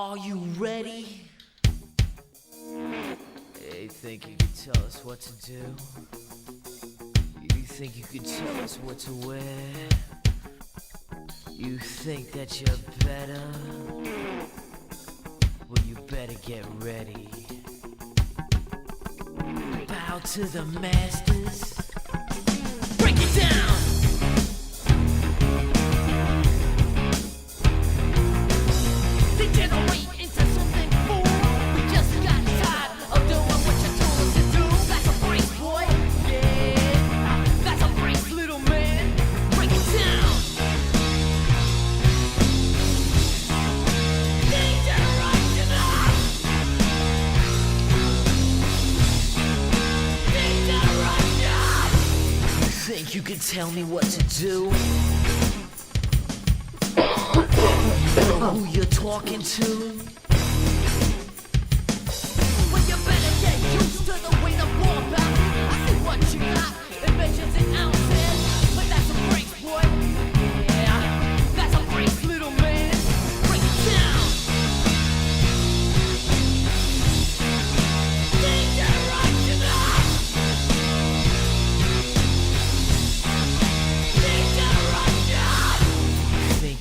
Are you ready? You think you could tell us what to do? You think you could tell us what to wear? You think that you're better? Well, you better get ready. Bow to the masters. Break it down! Think you can tell me what to do? You know who you're talking to? Well, you better get used to the way the ball bounces. I see what you got, it measures in ounces. But that's a brace, boy. Yeah, that's a brace, little man. Break it down.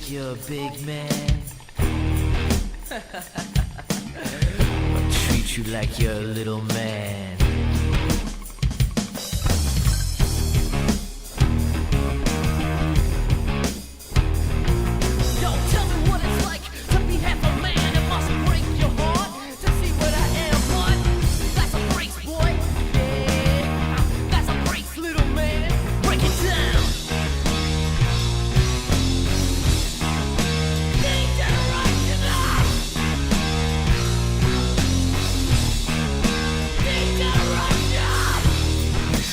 You're a big man. I'll treat you like you're a little man. Yo, tell me what it's like to be half a man. It must break your heart to see what I am, what? That's a brace, boy. Yeah, that's a brace, little man. Break it down.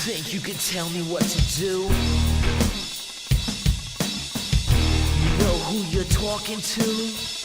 Think you can tell me what to do? You know who you're talking to?